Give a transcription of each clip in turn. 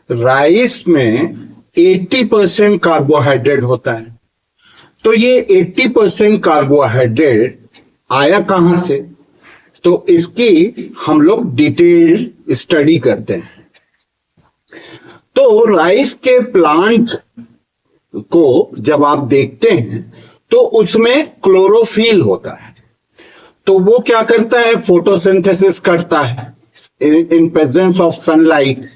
Rice में 80% carbohydrate होता है। तो ये 80% कार्बोहाइड्रेट आया कहां से? तो इसकी हम लोग डिटेल स्टडी करते हैं। तो राइस के प्लांट को जब आप देखते हैं तो उसमें क्लोरोफिल होता है। तो वो क्या करता है? फोटोसिंथेसिस करता है इन प्रेजेंस ऑफ सनलाइट।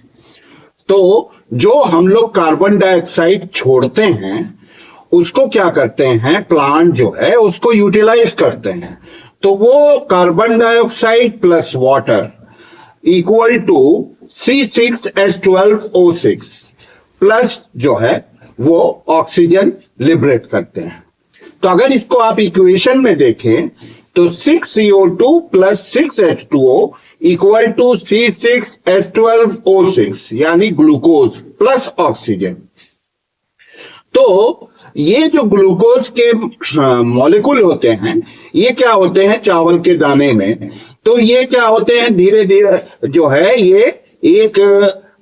तो जो हम लोग कार्बन डाइऑक्साइड छोड़ते हैं उसको क्या करते हैं, प्लांट जो है उसको यूटिलाइज करते हैं। तो वो carbon dioxide plus water equal to C6H12O6 plus जो है वो ऑक्सीजन लिबरेट करते हैं। तो अगर इसको आप इक्वेशन में देखें तो 6CO2 plus 6H2O equal to C6H12O6 यानी ग्लूकोज प्लस ऑक्सीजन। तो ये जो ग्लूकोज के मॉलिक्यूल होते हैं ये क्या होते हैं चावल के दाने में। तो ये क्या होते हैं, धीरे धीरे जो है ये एक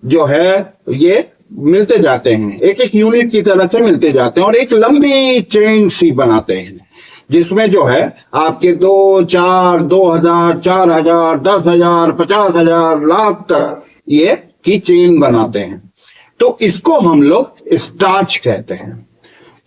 जो है ये मिलते जाते हैं, एक एक यूनिट की तरह से मिलते जाते हैं और एक लंबी चेन सी बनाते हैं जिसमें जो है आपके 2, 4, 2000, 4000, 10,000, 50,000, लाख तक ये की चेन बनाते हैं। तो इसको हम लोग स्टार्च कहते हैं।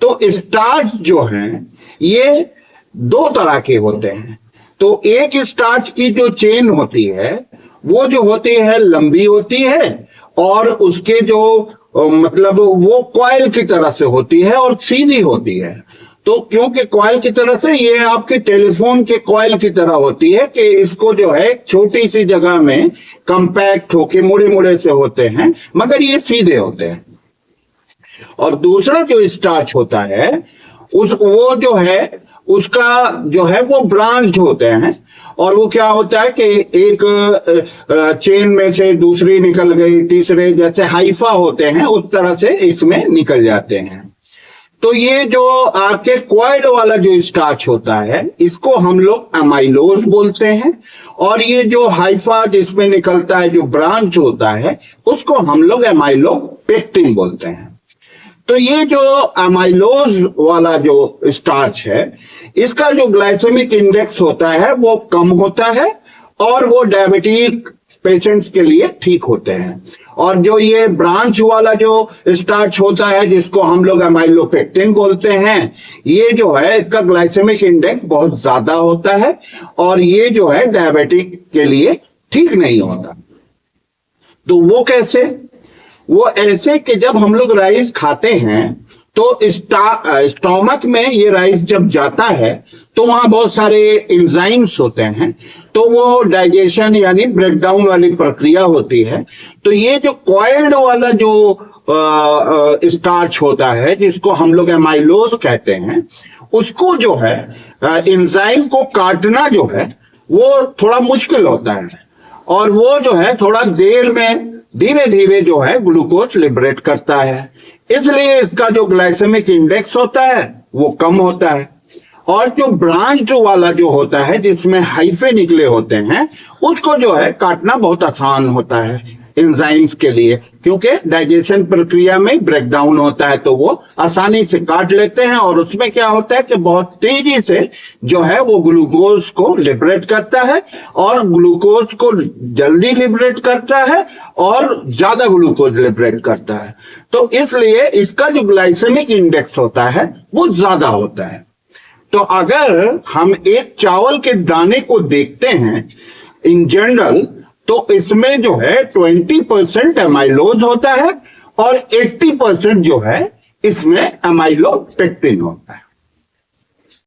तो स्टार्च जो है ये दो तरह के होते हैं। तो एक स्टार्च की जो चेन होती है वो जो होती है लंबी होती है और उसके जो मतलब वो कॉइल की तरह से होती है और सीधी होती है। तो क्योंकि कॉइल की तरह से ये आपके टेलीफोन के कॉइल की तरह होती है कि इसको जो है छोटी सी जगह में कंपैक्ट होके मुड़े मुड़े से होते हैं मगर ये सीधे होते हैं। और दूसरा जो स्टार्च होता है वो जो है उसका जो है वो ब्रांच होते हैं और वो क्या होता है कि एक चेन में से दूसरी निकल गई, तीसरे जैसे हाइफा होते हैं उस तरह से इसमें निकल जाते हैं। तो ये जो आपके कॉइल वाला जो स्टार्च होता है इसको हम लोग अमाइलोज बोलते हैं और ये जो हाइफा जिसमें निकलता है जो ब्रांच होता है उसको हम लोग अमाइलोपेक्टिन बोलते हैं। तो ये जो अमाइलोज वाला जो स्टार्च है इसका जो ग्लाइसेमिक इंडेक्स होता है वो कम होता है और वो डायबिटिक पेशेंट्स के लिए ठीक होते हैं। और जो ये ब्रांच वाला जो स्टार्च होता है जिसको हम लोग अमाइलोपेक्टिन बोलते हैं ये जो है इसका ग्लाइसेमिक इंडेक्स बहुत ज्यादा होता है और ये जो है डायबिटिक के लिए ठीक नहीं होता। तो वो कैसे? वो ऐसे कि जब हम लोग राइस खाते हैं तो स्टोमक में ये राइस जब जाता है तो वहां बहुत सारे एंजाइम्स होते हैं तो वो डाइजेशन यानी ब्रेकडाउन वाली प्रक्रिया होती है। तो ये जो कॉइल्ड वाला जो स्टार्च होता है जिसको हम लोग एमाइलोज कहते हैं उसको जो है एंजाइम को काटना जो है वो थोड़ा मुश्किल होता है और वो जो है थोड़ा देर में धीरे धीरे जो है ग्लूकोज लिबरेट करता है। इसलिए इसका जो ग्लाइसेमिक इंडेक्स होता है वो कम होता है। और जो ब्रांच वाला जो होता है जिसमें हाइफे निकले होते हैं उसको जो है काटना बहुत आसान होता है एंजाइम्स के लिए क्योंकि डाइजेशन प्रक्रिया में ब्रेकडाउन होता है तो वो आसानी से काट लेते हैं और उसमें क्या होता है कि बहुत तेजी से जो है वो ग्लूकोज को लिबरेट करता है और ग्लूकोज को जल्दी लिबरेट करता है और ज्यादा ग्लूकोज लिबरेट करता है। तो इसलिए इसका जो ग्लाइसेमिक इंडेक्स होता है वो ज्यादा होता है। तो अगर हम एक चावल के दाने को देखते हैं इन जनरल तो इसमें जो है 20% अमाइलोज होता है और 80% जो है इसमें अमाइलोपेक्टिन होता है।